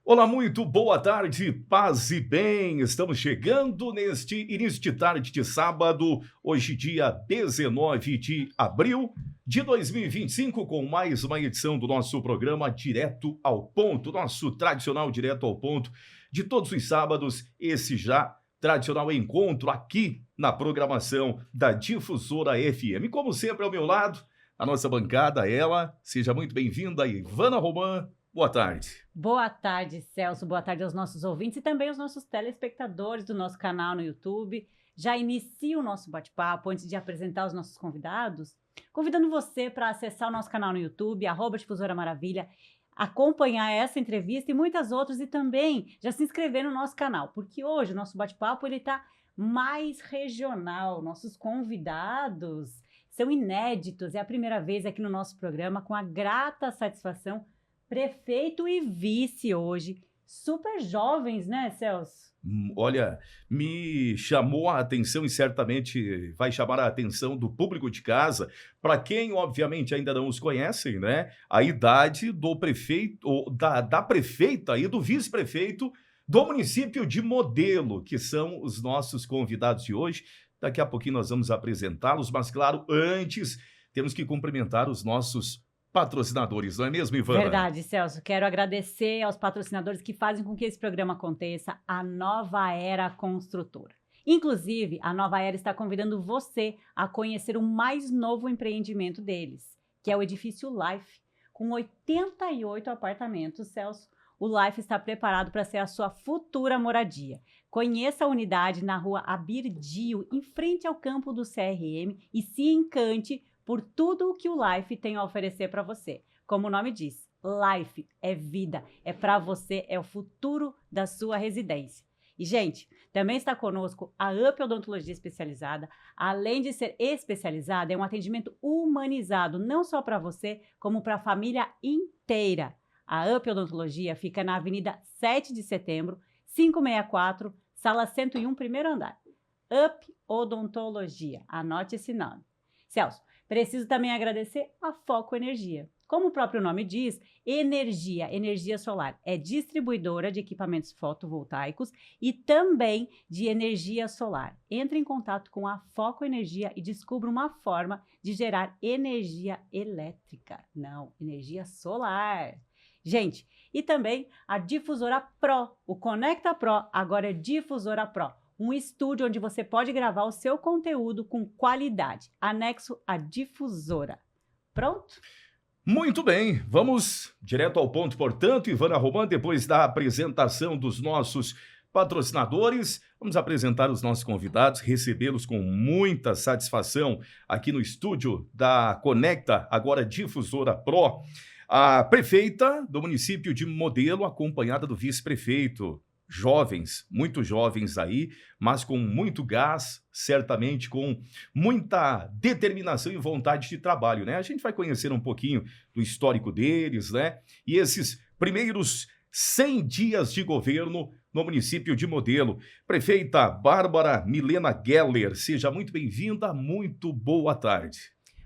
Olá, muito boa tarde, paz e bem. Estamos chegando neste início de tarde de sábado, hoje, dia 19 de abril de 2025, com mais uma edição do nosso programa Direto ao Ponto, nosso tradicional Direto ao Ponto de todos os sábados, esse já tradicional encontro aqui na programação da Difusora FM. Como sempre, ao meu lado, a nossa bancada, ela, seja muito bem-vinda, Ivana Roman. Boa tarde. Boa tarde, Celso. Boa tarde aos nossos ouvintes e também aos nossos telespectadores do nosso canal no YouTube. Já inicio o nosso bate-papo antes de apresentar os nossos convidados, convidando você para acessar o nosso canal no YouTube, @Difusora Maravilha, acompanhar essa entrevista e muitas outras e também já se inscrever no nosso canal, porque hoje o nosso bate-papo está mais regional. Nossos convidados são inéditos. É a primeira vez aqui no nosso programa, com a grata satisfação prefeito e vice hoje, super jovens, né, Celso? Olha, me chamou a atenção e certamente vai chamar a atenção do público de casa, para quem obviamente ainda não os conhecem, né? A idade do prefeito, ou da prefeita e do vice-prefeito do município de Modelo, que são os nossos convidados de hoje. Daqui a pouquinho nós vamos apresentá-los, mas claro, antes temos que cumprimentar os nossos patrocinadores, não é mesmo, Ivana? Verdade, Celso. Quero agradecer aos patrocinadores que fazem com que esse programa aconteça, a Nova Era Construtora. Inclusive, a Nova Era está convidando você a conhecer o mais novo empreendimento deles, que é o Edifício Life, com 88 apartamentos, Celso. O Life está preparado para ser a sua futura moradia. Conheça a unidade na rua Abirdio, em frente ao campo do CRM, e se encante por tudo o que o Life tem a oferecer para você. Como o nome diz, Life é vida, é para você, é o futuro da sua residência. E, gente, também está conosco a UP Odontologia Especializada. Além de ser especializada, é um atendimento humanizado, não só para você, como para a família inteira. A UP Odontologia fica na Avenida 7 de Setembro, 564, sala 101, primeiro andar. UP Odontologia, anote esse nome. Celso, preciso também agradecer a Foco Energia. Como o próprio nome diz, energia solar. É distribuidora de equipamentos fotovoltaicos e também de energia solar. Entre em contato com a Foco Energia e descubra uma forma de gerar energia elétrica. Não, energia solar. Gente, e também a Difusora Pro. O Conecta Pro agora é Difusora Pro. Um estúdio onde você pode gravar o seu conteúdo com qualidade, anexo à Difusora. Pronto? Muito bem, vamos direto ao ponto, portanto, Ivana Roman, depois da apresentação dos nossos patrocinadores, vamos apresentar os nossos convidados, recebê-los com muita satisfação aqui no estúdio da Conecta, agora Difusora Pro, a prefeita do município de Modelo, acompanhada do vice-prefeito. Jovens, muito jovens aí, mas com muito gás, certamente com muita determinação e vontade de trabalho, né? A gente vai conhecer um pouquinho do histórico deles, né? E esses primeiros 100 dias de governo no município de Modelo. Prefeita Bárbara Milena Geller, seja muito bem-vinda, muito boa tarde.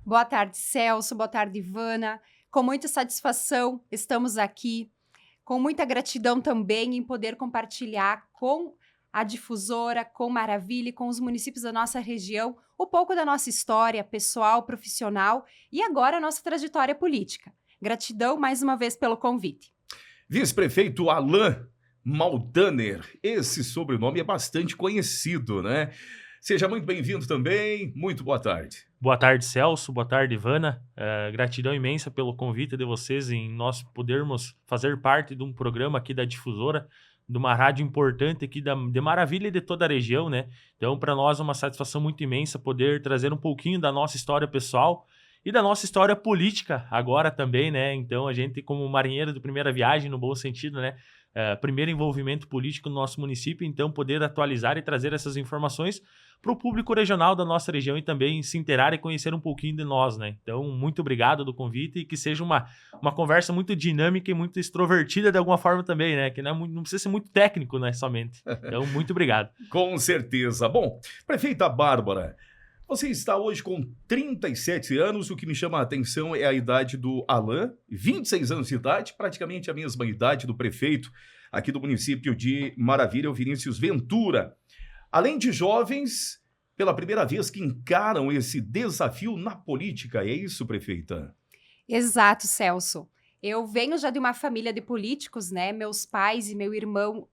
Boa tarde, Celso, boa tarde, Ivana. Com muita satisfação, estamos aqui. Com muita gratidão também em poder compartilhar com a Difusora, com Maravilha e com os municípios da nossa região um pouco da nossa história pessoal, profissional e agora a nossa trajetória política. Gratidão mais uma vez pelo convite. Vice-prefeito Alain Maldaner, esse sobrenome é bastante conhecido, né? Seja muito bem-vindo também, muito boa tarde. Boa tarde, Celso. Boa tarde, Ivana. Gratidão imensa pelo convite de vocês em nós podermos fazer parte de um programa aqui da Difusora, de uma rádio importante aqui de Maravilha e de toda a região, né? Então, para nós é uma satisfação muito imensa poder trazer um pouquinho da nossa história pessoal e da nossa história política agora também, né? Então, a gente, como marinheiro de primeira viagem, no bom sentido, né? Primeiro envolvimento político no nosso município, então poder atualizar e trazer essas informações para o público regional da nossa região e também se inteirar e conhecer um pouquinho de nós, né? Então, muito obrigado do convite e que seja uma conversa muito dinâmica e muito extrovertida de alguma forma também, né? Que não precisa ser muito técnico, né, somente. Então, muito obrigado. Com certeza. Bom, prefeita Bárbara, Você está hoje com 37 anos, o que me chama a atenção é a idade do Alan, 26 anos de idade, praticamente a mesma idade do prefeito aqui do município de Maravilha, o Vinícius Ventura. Além de jovens, pela primeira vez que encaram esse desafio na política, é isso, prefeita? Exato, Celso. Eu venho já de uma família de políticos, né? Meus pais e meu irmão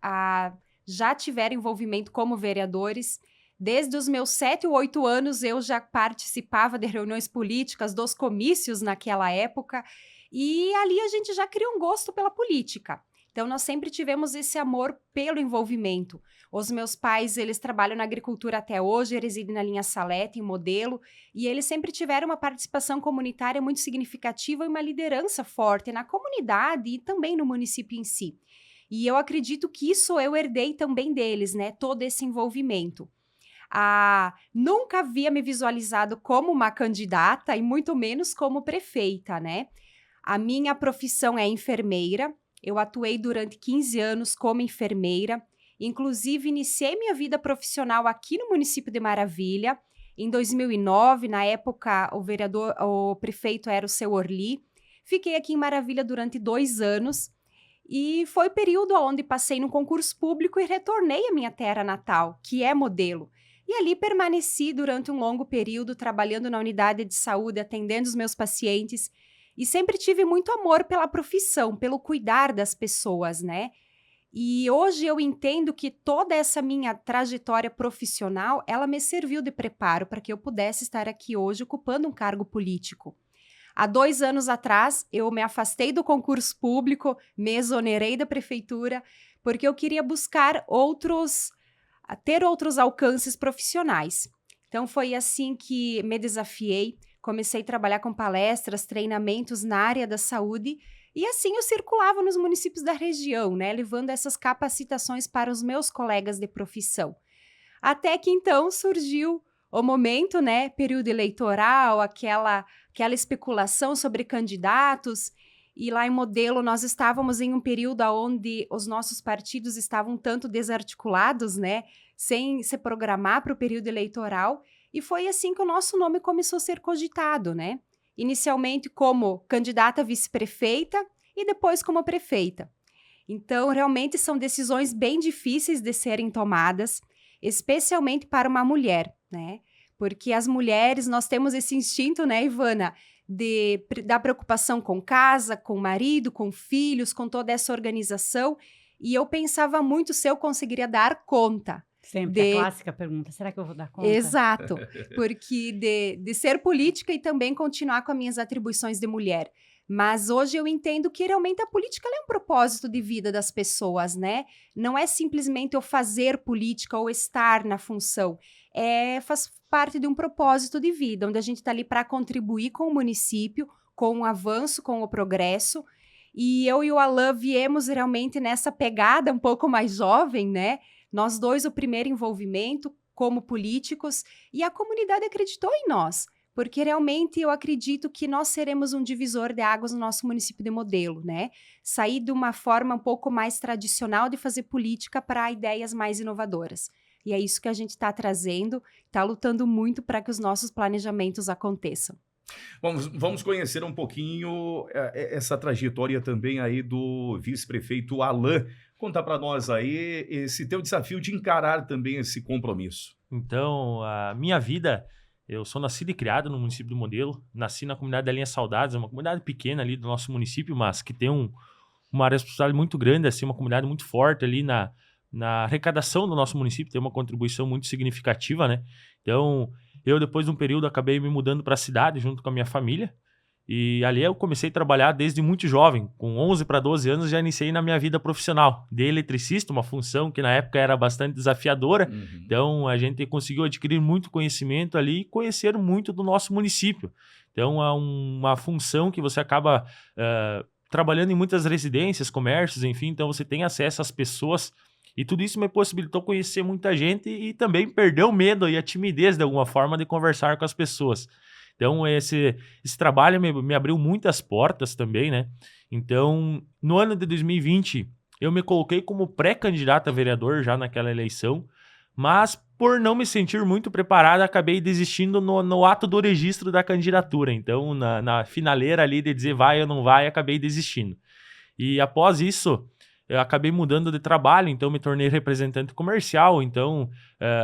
já tiveram envolvimento como vereadores. Desde os meus 7 ou 8 anos, eu já participava de reuniões políticas, dos comícios naquela época, e ali a gente já cria um gosto pela política. Então, nós sempre tivemos esse amor pelo envolvimento. Os meus pais, eles trabalham na agricultura até hoje, residem na linha Salete, em Modelo, e eles sempre tiveram uma participação comunitária muito significativa e uma liderança forte na comunidade e também no município em si. E eu acredito que isso eu herdei também deles, né? Todo esse envolvimento. Nunca havia me visualizado como uma candidata e muito menos como prefeita, né? A minha profissão é enfermeira. Eu atuei durante 15 anos como enfermeira, inclusive iniciei minha vida profissional aqui no município de Maravilha. Em 2009, na época, o prefeito era o seu Orli. Fiquei aqui em Maravilha durante 2 anos e foi o período onde passei no concurso público e retornei à minha terra natal, que é Modelo. E ali permaneci durante um longo período trabalhando na unidade de saúde, atendendo os meus pacientes. E sempre tive muito amor pela profissão, pelo cuidar das pessoas, né? E hoje eu entendo que toda essa minha trajetória profissional, ela me serviu de preparo para que eu pudesse estar aqui hoje ocupando um cargo político. Há 2 anos atrás, eu me afastei do concurso público, me exonerei da prefeitura, porque eu queria buscar ter outros alcances profissionais. Então, foi assim que me desafiei. Comecei a trabalhar com palestras, treinamentos na área da saúde e assim eu circulava nos municípios da região, né, levando essas capacitações para os meus colegas de profissão. Até que então surgiu o momento, né, período eleitoral, aquela especulação sobre candidatos, e lá em Modelo nós estávamos em um período onde os nossos partidos estavam tanto desarticulados, né, sem se programar para o período eleitoral. E foi assim que o nosso nome começou a ser cogitado, né? Inicialmente como candidata a vice-prefeita e depois como prefeita. Então, realmente são decisões bem difíceis de serem tomadas, especialmente para uma mulher, né? Porque as mulheres, nós temos esse instinto, né, Ivana, da preocupação com casa, com marido, com filhos, com toda essa organização. E eu pensava muito se eu conseguiria dar conta. Sempre a clássica pergunta, será que eu vou dar conta? Exato, porque de ser política e também continuar com as minhas atribuições de mulher. Mas hoje eu entendo que realmente a política é um propósito de vida das pessoas, né? Não é simplesmente eu fazer política ou estar na função. Faz parte de um propósito de vida, onde a gente está ali para contribuir com o município, com o avanço, com o progresso. E eu e o Alan viemos realmente nessa pegada um pouco mais jovem, né? Nós dois, o primeiro envolvimento como políticos, e a comunidade acreditou em nós, porque realmente eu acredito que nós seremos um divisor de águas no nosso município de Modelo, né? Sair de uma forma um pouco mais tradicional de fazer política para ideias mais inovadoras. E é isso que a gente está trazendo, está lutando muito para que os nossos planejamentos aconteçam. Vamos conhecer um pouquinho essa trajetória também aí do vice-prefeito Alan. Conta para nós aí esse teu desafio de encarar também esse compromisso. Então, a minha vida, eu sou nascido e criado no município do Modelo, nasci na comunidade da Linha Saudades, é uma comunidade pequena ali do nosso município, mas que tem uma responsabilidade muito grande, assim, uma comunidade muito forte ali na arrecadação do nosso município, tem uma contribuição muito significativa, né? Então, eu depois de um período acabei me mudando para a cidade junto com a minha família, e ali eu comecei a trabalhar desde muito jovem, com 11 para 12 anos já iniciei na minha vida profissional, de eletricista, uma função que na época era bastante desafiadora. Então a gente conseguiu adquirir muito conhecimento ali e conhecer muito do nosso município. Então é uma função que você acaba trabalhando em muitas residências, comércios, enfim, então você tem acesso às pessoas. E tudo isso me possibilitou conhecer muita gente e também perder o medo e a timidez, de alguma forma, de conversar com as pessoas. Então, esse trabalho me abriu muitas portas também, né? Então, no ano de 2020, eu me coloquei como pré-candidato a vereador já naquela eleição, mas por não me sentir muito preparado, acabei desistindo no ato do registro da candidatura. Então, na finaleira ali de dizer vai ou não vai, acabei desistindo. E após isso, eu acabei mudando de trabalho, então me tornei representante comercial. Então,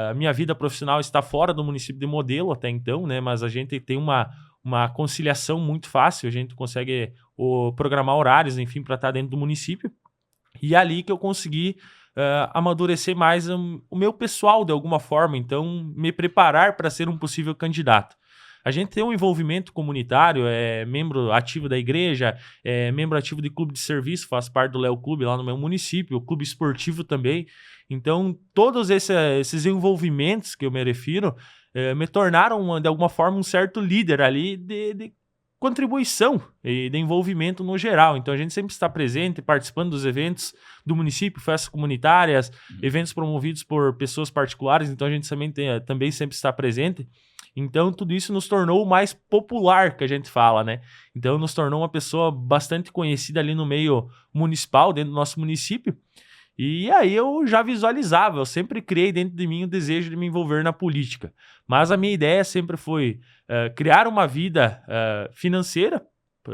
a minha vida profissional está fora do município de Modelo até então, né? Mas a gente tem uma conciliação muito fácil, a gente consegue programar horários, enfim, para estar dentro do município. E é ali que eu consegui amadurecer mais o meu pessoal de alguma forma, então me preparar para ser um possível candidato. A gente tem um envolvimento comunitário, é membro ativo da igreja, é membro ativo de clube de serviço, faz parte do Léo Clube lá no meu município, o clube esportivo também. Então, todos esses envolvimentos que eu me refiro me tornaram, de alguma forma, um certo líder ali de contribuição e de envolvimento no geral. Então, a gente sempre está presente, participando dos eventos do município, festas comunitárias, eventos promovidos por pessoas particulares. Então, a gente também sempre está presente. Então, tudo isso nos tornou mais popular, que a gente fala, né? Então, nos tornou uma pessoa bastante conhecida ali no meio municipal, dentro do nosso município. E aí eu já visualizava, eu sempre criei dentro de mim o desejo de me envolver na política. Mas a minha ideia sempre foi criar uma vida financeira,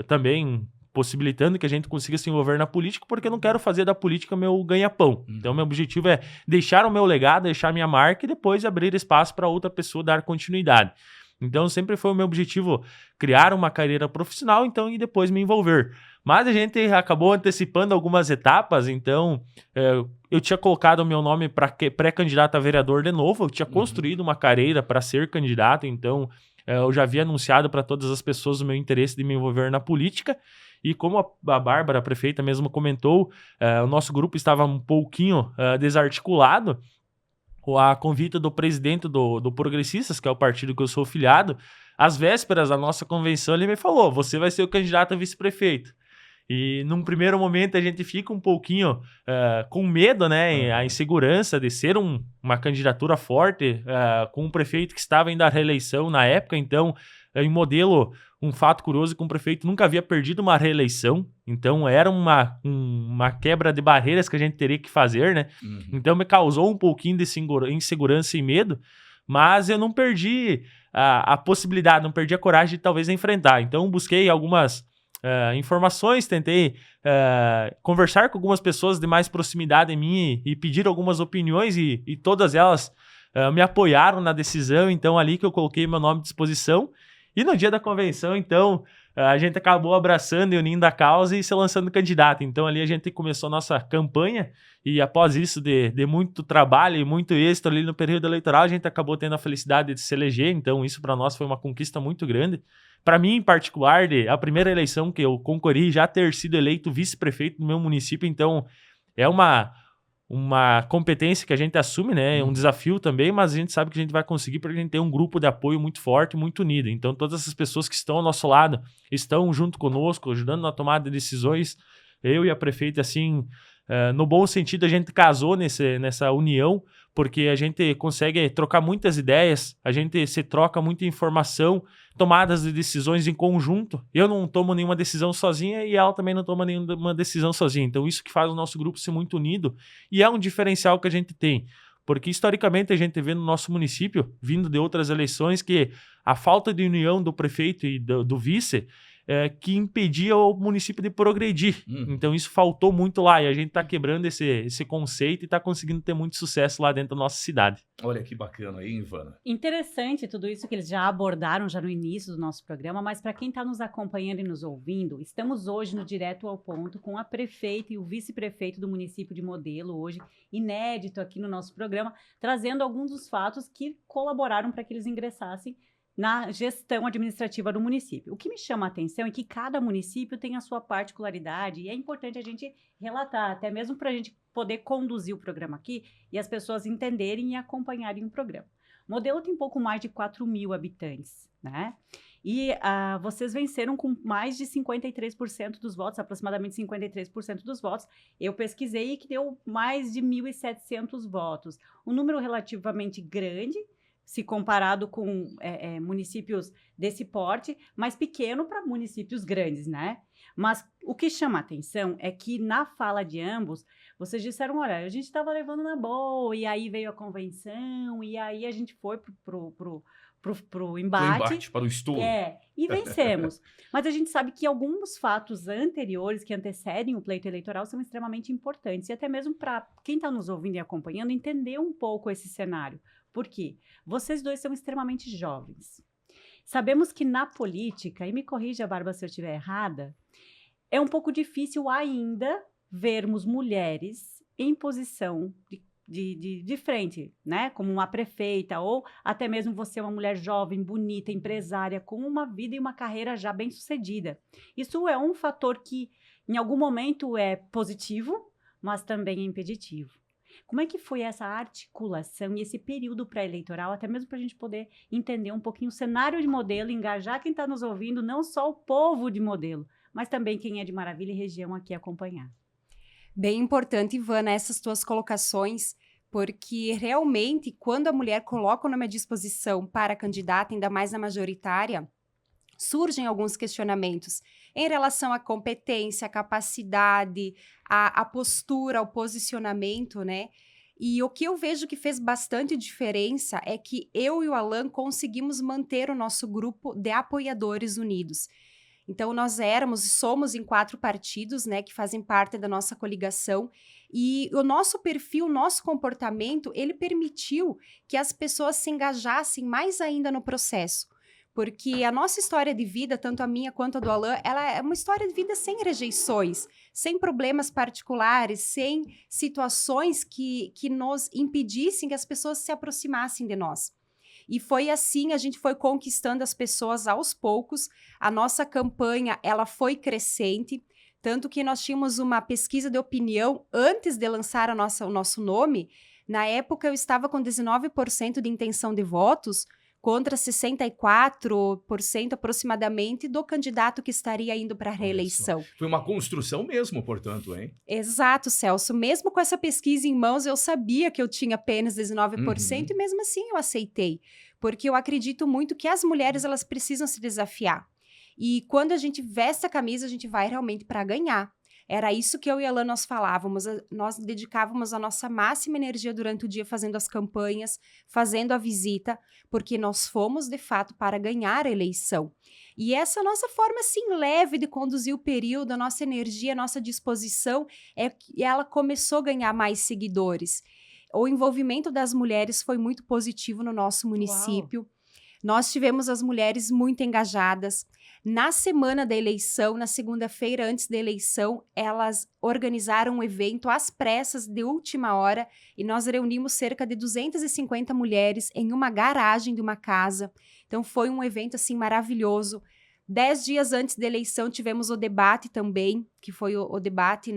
também possibilitando que a gente consiga se envolver na política, porque eu não quero fazer da política meu ganha-pão. Então, meu objetivo é deixar o meu legado, deixar minha marca e depois abrir espaço para outra pessoa dar continuidade. Então, sempre foi o meu objetivo criar uma carreira profissional, então, e depois me envolver. Mas a gente acabou antecipando algumas etapas, então eu tinha colocado o meu nome para pré-candidato a vereador de novo, eu tinha construído uma carreira para ser candidato, então eu já havia anunciado para todas as pessoas o meu interesse de me envolver na política. E como a Bárbara, a prefeita, mesmo comentou, o nosso grupo estava um pouquinho desarticulado. A convite do presidente do Progressistas, que é o partido que eu sou filiado, às vésperas da nossa convenção, ele me falou: você vai ser o candidato a vice-prefeito. E num primeiro momento a gente fica um pouquinho com medo, né? A insegurança de ser uma candidatura forte com um prefeito que estava indo à reeleição na época. Então, em Modelo, um fato curioso que um prefeito nunca havia perdido uma reeleição. Então, era uma quebra de barreiras que a gente teria que fazer, né? Então, me causou um pouquinho de insegurança e medo, mas eu não perdi a possibilidade, não perdi a coragem de talvez enfrentar. Então, busquei algumas informações, tentei conversar com algumas pessoas de mais proximidade em mim e pedir algumas opiniões e todas elas me apoiaram na decisão. Então, ali que eu coloquei meu nome à disposição. E no dia da convenção, então, a gente acabou abraçando e unindo a causa e se lançando candidato. Então, ali a gente começou a nossa campanha e após isso, de muito trabalho e muito êxito ali no período eleitoral, a gente acabou tendo a felicidade de se eleger. Então, isso para nós foi uma conquista muito grande. Para mim, em particular, a primeira eleição que eu concorri, já ter sido eleito vice-prefeito no meu município, então é uma competência que a gente assume, né? É um desafio também, mas a gente sabe que a gente vai conseguir porque a gente tem um grupo de apoio muito forte, muito unido. Então, todas essas pessoas que estão ao nosso lado estão junto conosco, ajudando na tomada de decisões. Eu e a prefeita, assim, no bom sentido, a gente casou nessa união, porque a gente consegue trocar muitas ideias, a gente se troca muita informação, tomadas de decisões em conjunto. Eu não tomo nenhuma decisão sozinha e ela também não toma nenhuma decisão sozinha. Então, isso que faz o nosso grupo ser muito unido e é um diferencial que a gente tem. Porque, historicamente, a gente vê no nosso município, vindo de outras eleições, que a falta de união do prefeito e do vice que impedia o município de progredir. Então, isso faltou muito lá e a gente está quebrando esse conceito e está conseguindo ter muito sucesso lá dentro da nossa cidade. Olha que bacana aí, Ivana. Interessante tudo isso que eles já abordaram já no início do nosso programa, mas para quem está nos acompanhando e nos ouvindo, estamos hoje no Direto ao Ponto com a prefeita e o vice-prefeito do município de Modelo, hoje inédito aqui no nosso programa, trazendo alguns dos fatos que colaboraram para que eles ingressassem na gestão administrativa do município. O que me chama a atenção é que cada município tem a sua particularidade e é importante a gente relatar, até mesmo para a gente poder conduzir o programa aqui e as pessoas entenderem e acompanharem o programa. Modelo tem pouco mais de 4.000 habitantes, né? E vocês venceram com mais de 53% dos votos, aproximadamente 53% dos votos. Eu pesquisei que deu mais de 1.700 votos. Um número relativamente grande, se comparado com municípios desse porte, mas pequeno para municípios grandes, né? Mas o que chama a atenção é que na fala de ambos, vocês disseram, olha, a gente estava levando na boa, e aí veio a convenção, e aí a gente foi pro embate. Para o estouro. E vencemos. Mas a gente sabe que alguns fatos anteriores que antecedem o pleito eleitoral são extremamente importantes, e até mesmo para quem está nos ouvindo e acompanhando entender um pouco esse cenário. Por quê? Vocês dois são extremamente jovens. Sabemos que na política, e me corrija, Bárbara, se eu estiver errada, é um pouco difícil ainda vermos mulheres em posição de frente, né? Como uma prefeita, ou até mesmo você, uma mulher jovem, bonita, empresária, com uma vida e uma carreira já bem sucedida. Isso é um fator que, em algum momento, é positivo, mas também é impeditivo. Como é que foi essa articulação e esse período pré-eleitoral, até mesmo para a gente poder entender um pouquinho o cenário de Modelo, engajar quem está nos ouvindo, não só o povo de Modelo, mas também quem é de Maravilha e região aqui acompanhar. Bem importante, Ivana, essas tuas colocações, porque realmente, quando a mulher coloca o nome à disposição para candidata, ainda mais na majoritária, surgem alguns questionamentos em relação à competência, à capacidade, à postura, ao posicionamento, né? E o que eu vejo que fez bastante diferença é que eu e o Alan conseguimos manter o nosso grupo de apoiadores unidos. Então, nós éramos e somos em 4 partidos, né, que fazem parte da nossa coligação, e o nosso perfil, o nosso comportamento, ele permitiu que as pessoas se engajassem mais ainda no processo. Porque a nossa história de vida, tanto a minha quanto a do Alan, ela é uma história de vida sem rejeições, sem problemas particulares, sem situações que nos impedissem que as pessoas se aproximassem de nós. E foi assim, a gente foi conquistando as pessoas aos poucos, a nossa campanha, ela foi crescente, tanto que nós tínhamos uma pesquisa de opinião antes de lançar o nosso nome. Na época, eu estava com 19% de intenção de votos, contra 64% aproximadamente do candidato que estaria indo para a reeleição. Foi uma construção mesmo, portanto, hein? Exato, Celso. Mesmo com essa pesquisa em mãos, eu sabia que eu tinha apenas 19% e mesmo assim eu aceitei. Porque eu acredito muito que as mulheres, elas precisam se desafiar. E quando a gente veste a camisa, a gente vai realmente para ganhar. Era isso que eu e a Alan nós falávamos, nós dedicávamos a nossa máxima energia durante o dia fazendo as campanhas, fazendo a visita, porque nós fomos, de fato, para ganhar a eleição. E essa nossa forma, assim, leve de conduzir o período, a nossa energia, a nossa disposição, ela começou a ganhar mais seguidores. O envolvimento das mulheres foi muito positivo no nosso município. Uau. Nós tivemos as mulheres muito engajadas. Na semana da eleição, na segunda-feira antes da eleição, elas organizaram um evento às pressas de última hora e nós reunimos cerca de 250 mulheres em uma garagem de uma casa. Então foi um evento assim maravilhoso. 10 dias antes da eleição tivemos o debate também, que foi o debate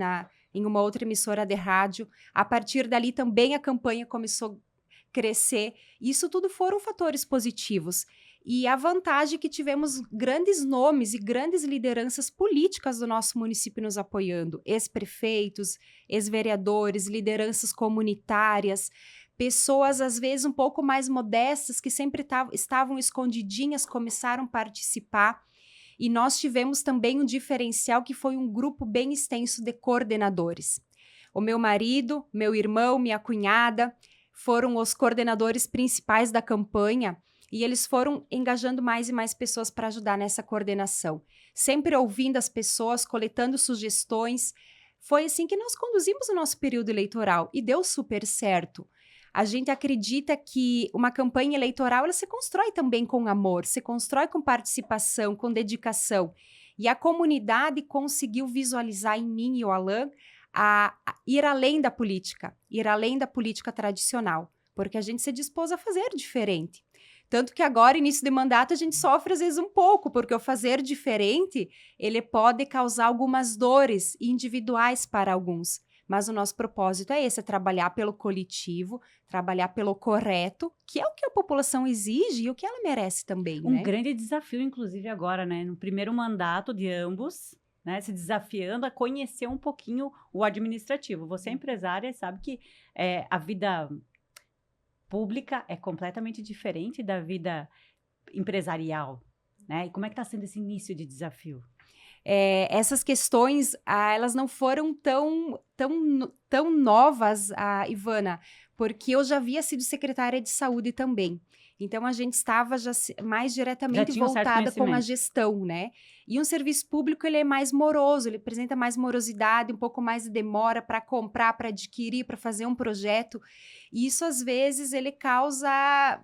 em uma outra emissora de rádio. A partir dali também a campanha começou a crescer. Isso tudo foram fatores positivos. E a vantagem é que tivemos grandes nomes e grandes lideranças políticas do nosso município nos apoiando. Ex-prefeitos, ex-vereadores, lideranças comunitárias, pessoas às vezes um pouco mais modestas que sempre estavam escondidinhas, começaram a participar. E nós tivemos também um diferencial que foi um grupo bem extenso de coordenadores. O meu marido, meu irmão, minha cunhada foram os coordenadores principais da campanha. E eles foram engajando mais e mais pessoas para ajudar nessa coordenação. Sempre ouvindo as pessoas, coletando sugestões. Foi assim que nós conduzimos o nosso período eleitoral e deu super certo. A gente acredita que uma campanha eleitoral ela se constrói também com amor, se constrói com participação, com dedicação. E a comunidade conseguiu visualizar em mim e o Alan a ir além da política tradicional, porque a gente se dispôs a fazer diferente. Tanto que agora, início de mandato, a gente sofre às vezes um pouco, porque o fazer diferente, ele pode causar algumas dores individuais para alguns. Mas o nosso propósito é esse, é trabalhar pelo coletivo, trabalhar pelo correto, que é o que a população exige e o que ela merece também, né? Um grande desafio, inclusive, agora, né? No primeiro mandato de ambos, né? Se desafiando a conhecer um pouquinho o administrativo. Você é empresária e sabe que a vida pública é completamente diferente da vida empresarial, né? E como é que está sendo esse início de desafio? essas questões, elas não foram tão novas, Ivana, porque eu já havia sido secretária de saúde também. Então, a gente estava já mais diretamente voltada com a gestão, né? E um serviço público, ele é mais moroso, ele apresenta mais morosidade, um pouco mais de demora para comprar, para adquirir, para fazer um projeto. E isso, às vezes, ele causa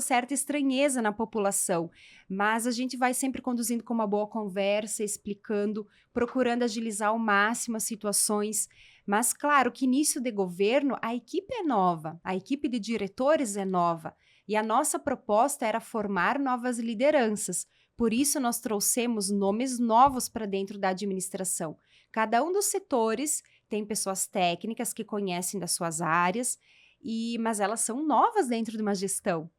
certa estranheza na população. Mas a gente vai sempre conduzindo com uma boa conversa, explicando, procurando agilizar ao máximo as situações. Mas, claro, que início de governo, a equipe é nova, a equipe de diretores é nova. E a nossa proposta era formar novas lideranças. Por isso, nós trouxemos nomes novos para dentro da administração. Cada um dos setores tem pessoas técnicas que conhecem das suas áreas, mas elas são novas dentro de uma gestão.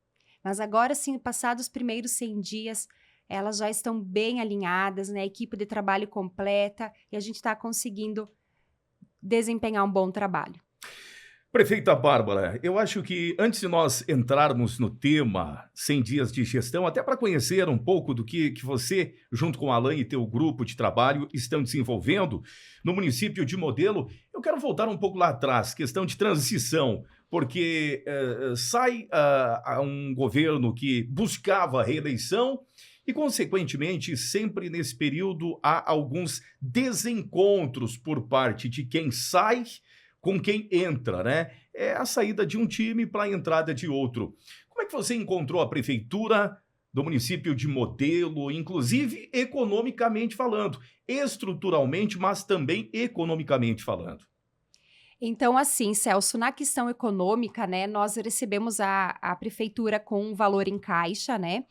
Mas agora, sim, passados os primeiros 100 dias, elas já estão bem alinhadas, né? A equipe de trabalho completa, e a gente está conseguindo desempenhar um bom trabalho. Prefeita Bárbara, eu acho que antes de nós entrarmos no tema 100 dias de gestão, até para conhecer um pouco do que você, junto com a Alain e teu grupo de trabalho, estão desenvolvendo no município de Modelo, eu quero voltar um pouco lá atrás, questão de transição, porque sai um governo que buscava a reeleição e, consequentemente, sempre nesse período há alguns desencontros por parte de quem sai com quem entra, né? É a saída de um time para a entrada de outro. Como é que você encontrou a prefeitura do município de Modelo, inclusive economicamente falando, estruturalmente, mas também economicamente falando? Então, assim, Celso, na questão econômica, né, nós recebemos a prefeitura com um valor em caixa, né?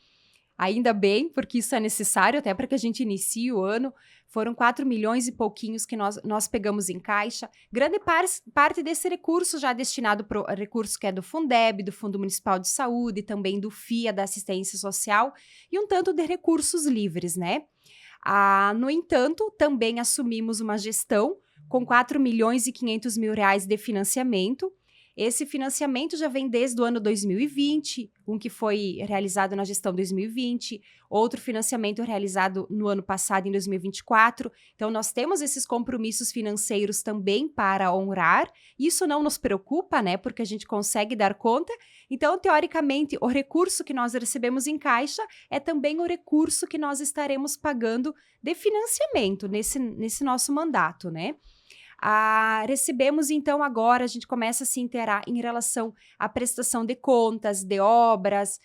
Ainda bem, porque isso é necessário até para que a gente inicie o ano. Foram 4 milhões e pouquinhos que nós pegamos em caixa. Grande parte desse recurso já destinado para o recurso que é do Fundeb, do Fundo Municipal de Saúde, também do FIA, da Assistência Social, e um tanto de recursos livres, né? No entanto, também assumimos uma gestão com 4 milhões e 500 mil reais de financiamento. Esse financiamento já vem desde o ano 2020, um que foi realizado na gestão 2020, outro financiamento realizado no ano passado, em 2024. Então, nós temos esses compromissos financeiros também para honrar. Isso não nos preocupa, né? Porque a gente consegue dar conta. Então, teoricamente, o recurso que nós recebemos em caixa é também o recurso que nós estaremos pagando de financiamento nesse nosso mandato, né? Recebemos, então, agora a gente começa a se inteirar em relação à prestação de contas, de obras,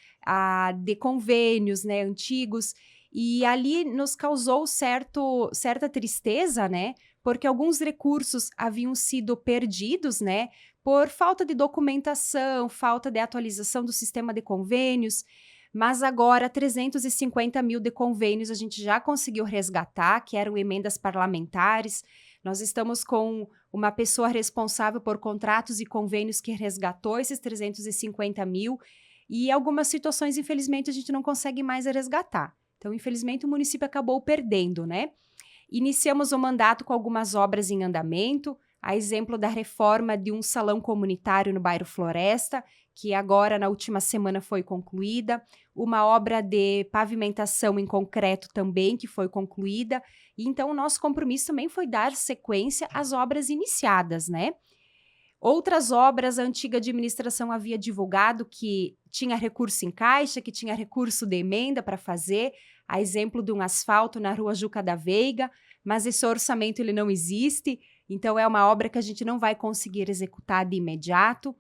de convênios, né, antigos, e ali nos causou certa tristeza, né, porque alguns recursos haviam sido perdidos, né, por falta de documentação, falta de atualização do sistema de convênios. Mas agora, 350 mil de convênios a gente já conseguiu resgatar, que eram emendas parlamentares. Nós estamos com uma pessoa responsável por contratos e convênios que resgatou esses 350 mil, e algumas situações, infelizmente, a gente não consegue mais resgatar. Então, infelizmente, o município acabou perdendo, né? Iniciamos o mandato com algumas obras em andamento, a exemplo da reforma de um salão comunitário no bairro Floresta, que agora, na última semana, foi concluída, uma obra de pavimentação em concreto também, que foi concluída, e então o nosso compromisso também foi dar sequência às obras iniciadas, né? Outras obras, a antiga administração havia divulgado que tinha recurso em caixa, que tinha recurso de emenda para fazer, a exemplo de um asfalto na rua Juca da Veiga, mas esse orçamento ele não existe, então é uma obra que a gente não vai conseguir executar de imediato.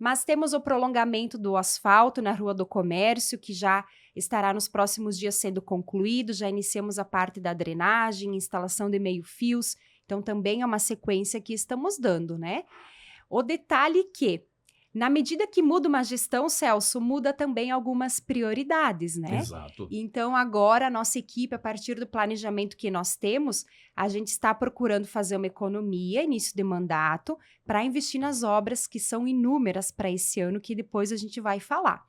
Mas temos o prolongamento do asfalto na Rua do Comércio, que já estará nos próximos dias sendo concluído, já iniciamos a parte da drenagem, instalação de meio-fios, então também é uma sequência que estamos dando, né? O detalhe que, na medida que muda uma gestão, Celso, muda também algumas prioridades, né? Exato. Então, agora, a nossa equipe, a partir do planejamento que nós temos, a gente está procurando fazer uma economia, início de mandato, para investir nas obras que são inúmeras para esse ano, que depois a gente vai falar.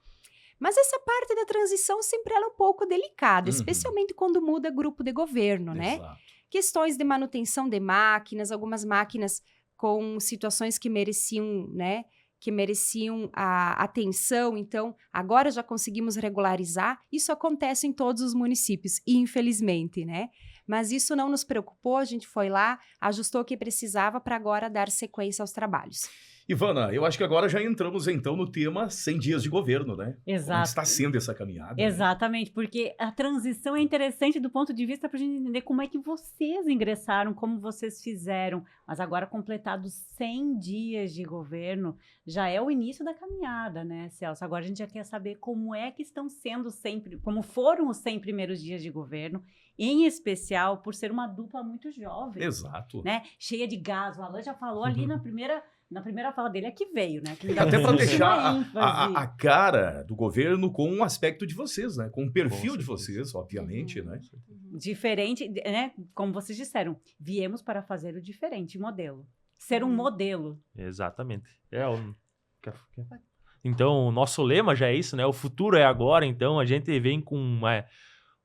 Mas essa parte da transição sempre ela é um pouco delicada, especialmente quando muda grupo de governo, né? Exato. Questões de manutenção de máquinas, algumas máquinas com situações que mereciam, né? Que mereciam a atenção, então agora já conseguimos regularizar. Isso acontece em todos os municípios, infelizmente, né? Mas isso não nos preocupou, a gente foi lá, ajustou o que precisava para agora dar sequência aos trabalhos. Ivana, eu acho que agora já entramos então no tema 100 dias de governo, né? Como Exato. está sendo essa caminhada? Né? Exatamente, porque a transição é interessante do ponto de vista para a gente entender como é que vocês ingressaram, como vocês fizeram. Mas agora, completados 100 dias de governo, já é o início da caminhada, né, Celso? Agora a gente já quer saber como é que estão sendo sempre, como foram os 100 primeiros dias de governo, em especial por ser uma dupla muito jovem. Exato. Né? Cheia de gás. O Alan já falou ali na primeira fala dele, é que veio, né? Que Até para deixar ênfase. a cara do governo com um aspecto de vocês, né? Com o perfil Com de certeza. vocês, obviamente, né? Diferente, né? Como vocês disseram, viemos para fazer o diferente modelo. Ser um modelo. Exatamente. Então, o nosso lema já é isso, né? O futuro é agora, então a gente vem com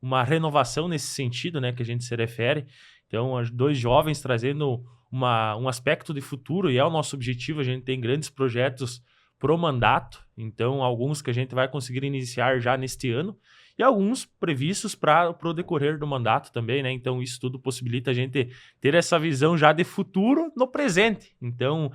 uma renovação nesse sentido, né? Que a gente se refere. Então, os dois jovens trazendo um aspecto de futuro, e é o nosso objetivo. A gente tem grandes projetos pro mandato, então alguns que a gente vai conseguir iniciar já neste ano, e alguns previstos para o decorrer do mandato também, né? Então isso tudo possibilita a gente ter essa visão já de futuro no presente. Então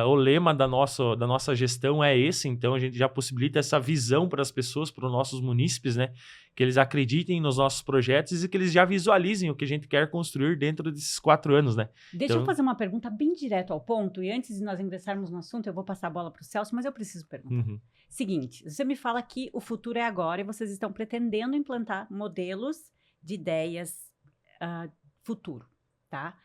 o lema da nossa gestão é esse, então a gente já possibilita essa visão para as pessoas, para os nossos munícipes, né? Que eles acreditem nos nossos projetos e que eles já visualizem o que a gente quer construir dentro desses 4 anos, né? Deixa eu fazer uma pergunta bem direto ao ponto, e antes de nós ingressarmos no assunto, eu vou passar a bola para o Celso, mas eu preciso perguntar. Seguinte, você me fala que o futuro é agora e vocês estão pretendendo implantar modelos de ideias futuro, tá?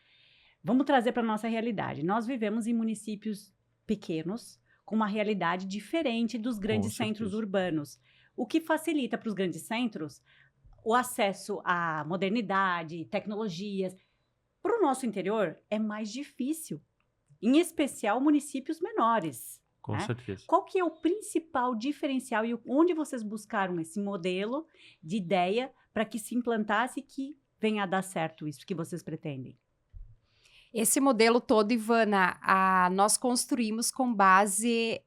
Vamos trazer para a nossa realidade. Nós vivemos em municípios pequenos, com uma realidade diferente dos grandes centros urbanos, o que facilita para os grandes centros o acesso à modernidade, tecnologias. Para o nosso interior, é mais difícil, em especial municípios menores. Com certeza. Qual que é o principal diferencial e onde vocês buscaram esse modelo de ideia para que se implantasse e que venha a dar certo isso que vocês pretendem? Esse modelo todo, Ivana, nós construímos com base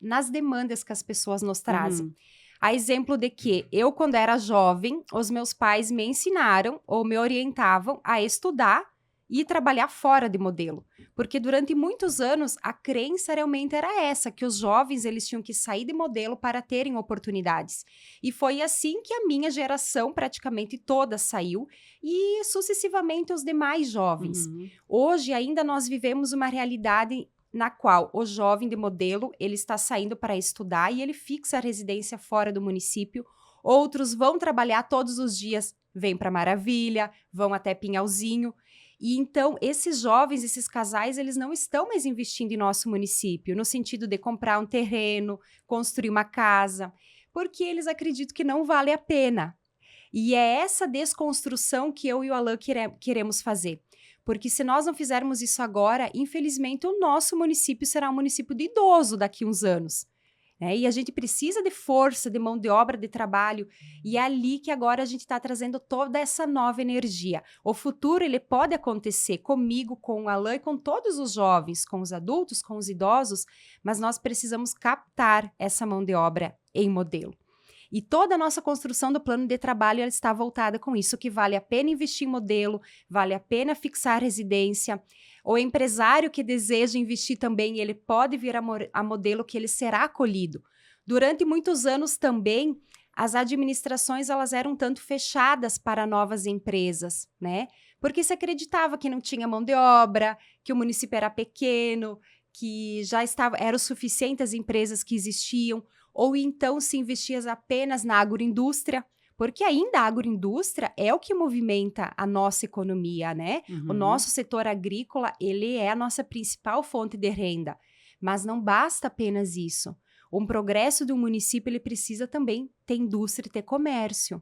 nas demandas que as pessoas nos trazem. A exemplo de que eu, quando era jovem, os meus pais me ensinaram ou me orientavam a estudar e trabalhar fora de modelo. Porque durante muitos anos, a crença realmente era essa, que os jovens eles tinham que sair de modelo para terem oportunidades. E foi assim que a minha geração praticamente toda saiu e sucessivamente os demais jovens. Hoje ainda nós vivemos uma realidade na qual o jovem de modelo ele está saindo para estudar e ele fixa a residência fora do município. Outros vão trabalhar todos os dias, vêm para Maravilha, vão até Pinhalzinho. E então, esses jovens, esses casais, eles não estão mais investindo em nosso município, no sentido de comprar um terreno, construir uma casa, porque eles acreditam que não vale a pena. E é essa desconstrução que eu e o Alan queremos fazer. Porque se nós não fizermos isso agora, infelizmente, o nosso município será um município de idoso daqui a uns anos. E a gente precisa de força, de mão de obra, de trabalho, e é ali que agora a gente está trazendo toda essa nova energia. O futuro, ele pode acontecer comigo, com o Alan e com todos os jovens, com os adultos, com os idosos, mas nós precisamos captar essa mão de obra em modelo. E toda a nossa construção do plano de trabalho ela está voltada com isso, que vale a pena investir em modelo, vale a pena fixar residência. O empresário que deseja investir também, ele pode vir a modelo que ele será acolhido. Durante muitos anos também, as administrações elas eram um tanto fechadas para novas empresas, né? Porque se acreditava que não tinha mão de obra, que o município era pequeno, que já eram suficientes as empresas que existiam, ou então se investia apenas na agroindústria, porque ainda a agroindústria é o que movimenta a nossa economia, né? O nosso setor agrícola, ele é a nossa principal fonte de renda. Mas não basta apenas isso. O progresso de um município, ele precisa também ter indústria e ter comércio.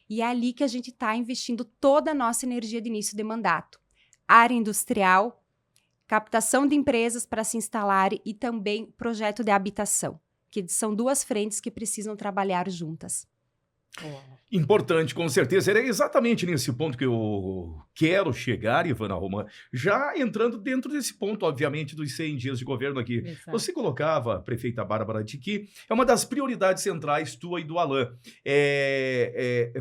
E é ali que a gente está investindo toda a nossa energia de início de mandato. Área industrial, captação de empresas para se instalarem e também projeto de habitação, que são duas frentes que precisam trabalhar juntas. Importante, com certeza. Era exatamente nesse ponto que eu quero chegar, Ivana Roman. Já entrando dentro desse ponto, obviamente, dos 100 dias de governo aqui. Exato. Você colocava, a prefeita Bárbara Tiki, é uma das prioridades centrais tua e do Alain.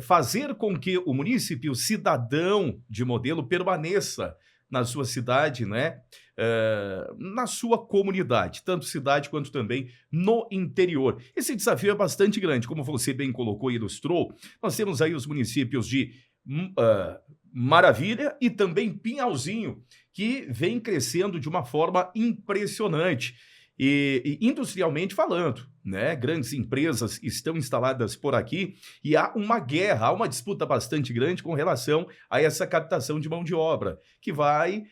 Fazer com que o município cidadão de modelo permaneça na sua cidade, né? Na sua comunidade, tanto cidade quanto também no interior. Esse desafio é bastante grande, como você bem colocou e ilustrou. Nós temos aí os municípios de Maravilha e também Pinhalzinho, que vem crescendo de uma forma impressionante. E industrialmente falando, né? Grandes empresas estão instaladas por aqui e há uma guerra, há uma disputa bastante grande com relação a essa captação de mão de obra, que vai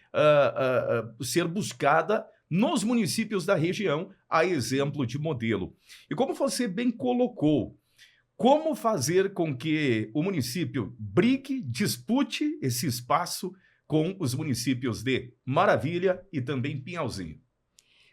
ser buscada nos municípios da região, a exemplo de modelo. E como você bem colocou, como fazer com que o município brigue, dispute esse espaço com os municípios de Maravilha e também Pinhalzinho?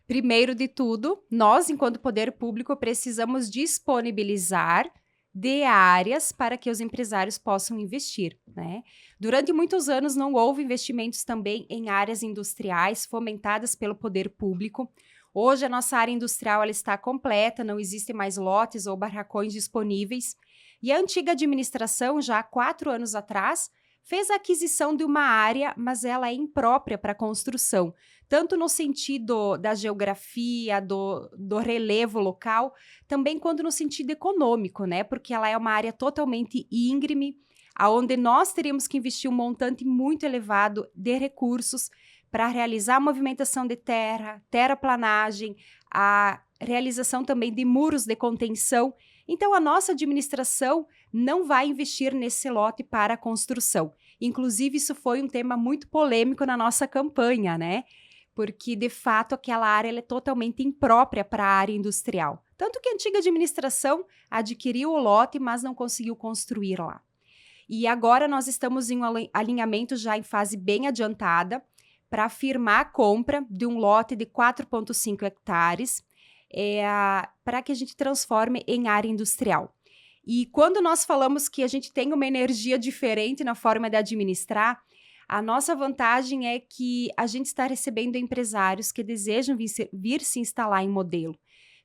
Primeiro de tudo, nós, enquanto poder público, precisamos disponibilizar de áreas para que os empresários possam investir, né? Durante muitos anos não houve investimentos também em áreas industriais fomentadas pelo poder público. Hoje a nossa área industrial ela está completa, não existem mais lotes ou barracões disponíveis. E a antiga administração, já há 4 anos atrás, fez a aquisição de uma área, mas ela é imprópria para construção, tanto no sentido da geografia, do relevo local, também quanto no sentido econômico, né? Porque ela é uma área totalmente íngreme, onde nós teríamos que investir um montante muito elevado de recursos para realizar a movimentação de terra, terraplanagem, a realização também de muros de contenção. Então, a nossa administração não vai investir nesse lote para a construção. Inclusive, isso foi um tema muito polêmico na nossa campanha, né? Porque, de fato, aquela área ela é totalmente imprópria para a área industrial. Tanto que a antiga administração adquiriu o lote, mas não conseguiu construir lá. E agora nós estamos em um alinhamento já em fase bem adiantada para firmar a compra de um lote de 4,5 hectares para que a gente transforme em área industrial. E quando nós falamos que a gente tem uma energia diferente na forma de administrar, a nossa vantagem é que a gente está recebendo empresários que desejam vir se instalar em modelo.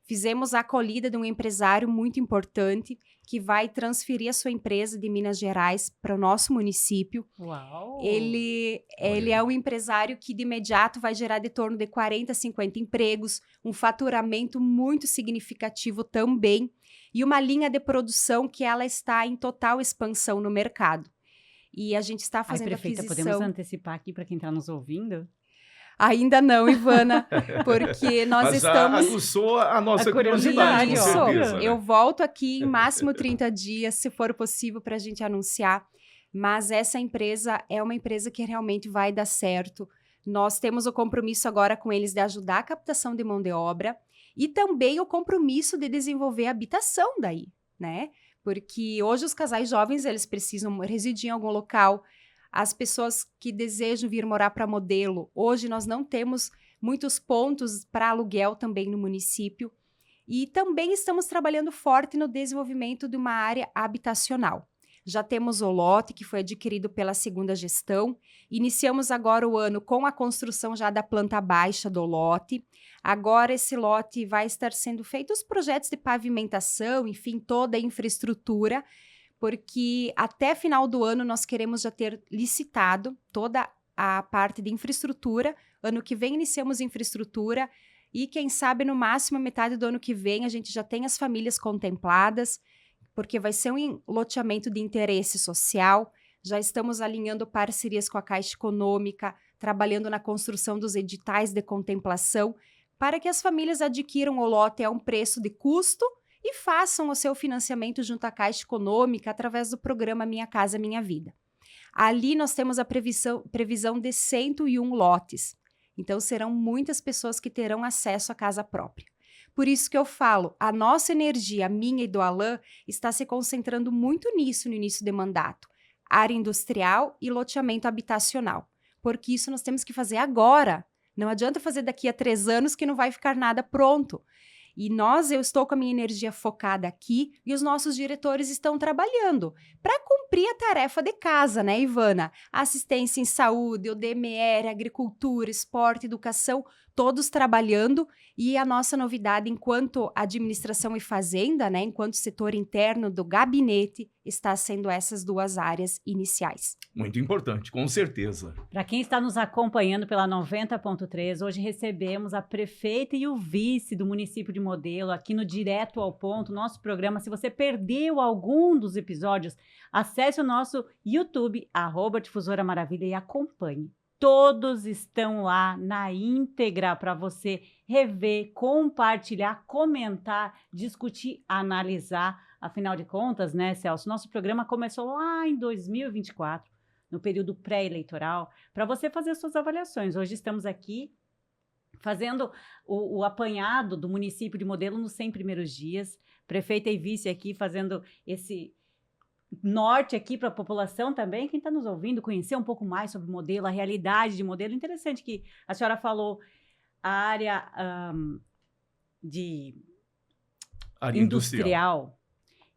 Fizemos a acolhida de um empresário muito importante que vai transferir a sua empresa de Minas Gerais para o nosso município. Uau! Ele é um empresário que de imediato vai gerar de torno de 40 a 50 empregos, um faturamento muito significativo também e uma linha de produção que ela está em total expansão no mercado. E a gente está fazendo prefeita, aquisição... podemos antecipar aqui para quem está nos ouvindo? Ainda não, Ivana, porque nós Mas estamos... aguçou a nossa A curiosidade, com curiosidade, certeza. ó. né? Eu volto aqui em máximo 30 dias, se for possível, para a gente anunciar. Mas essa empresa é uma empresa que realmente vai dar certo. Nós temos o compromisso agora com eles de ajudar a captação de mão de obra e também o compromisso de desenvolver a habitação daí, né? Porque hoje os casais jovens, eles precisam residir em algum local. As pessoas que desejam vir morar para modelo, hoje nós não temos muitos pontos para aluguel também no município. E também estamos trabalhando forte no desenvolvimento de uma área habitacional. Já temos o lote que foi adquirido pela segunda gestão. Iniciamos agora o ano com a construção já da planta baixa do lote. Agora esse lote vai estar sendo feito os projetos de pavimentação, enfim, toda a infraestrutura, porque até final do ano nós queremos já ter licitado toda a parte de infraestrutura. Ano que vem iniciamos infraestrutura e quem sabe no máximo metade do ano que vem a gente já tem as famílias contempladas, porque vai ser um loteamento de interesse social. Já estamos alinhando parcerias com a Caixa Econômica, trabalhando na construção dos editais de contemplação, para que as famílias adquiram o lote a um preço de custo e façam o seu financiamento junto à Caixa Econômica através do programa Minha Casa Minha Vida. Ali nós temos a previsão de 101 lotes. Então, serão muitas pessoas que terão acesso à casa própria. Por isso que eu falo, a nossa energia, a minha e do Alain, está se concentrando muito nisso no início de mandato. Área industrial e loteamento habitacional. Porque isso nós temos que fazer agora. Não adianta fazer daqui a 3 anos que não vai ficar nada pronto. E eu estou com a minha energia focada aqui e os nossos diretores estão trabalhando para cumprir a tarefa de casa, né, Ivana? Assistência em saúde, o DMR, agricultura, esporte, educação, todos trabalhando. E a nossa novidade enquanto administração e fazenda, né, enquanto setor interno do gabinete, está sendo essas 2 áreas iniciais. Muito importante, com certeza. Para quem está nos acompanhando pela 90.3, hoje recebemos a prefeita e o vice do município de Modelo aqui no Direto ao Ponto, nosso programa. Se você perdeu algum dos episódios, acesse o nosso YouTube, @Difusora Maravilha, e acompanhe. Todos estão lá na íntegra para você rever, compartilhar, comentar, discutir, analisar. Afinal de contas, né, Celso, nosso programa começou lá em 2024, no período pré-eleitoral, para você fazer suas avaliações. Hoje estamos aqui fazendo o apanhado do município de Modelo nos 100 primeiros dias. Prefeita e vice aqui fazendo esse norte aqui para a população também, quem está nos ouvindo, conhecer um pouco mais sobre o Modelo, a realidade de Modelo. Interessante que a senhora falou a área de Área industrial.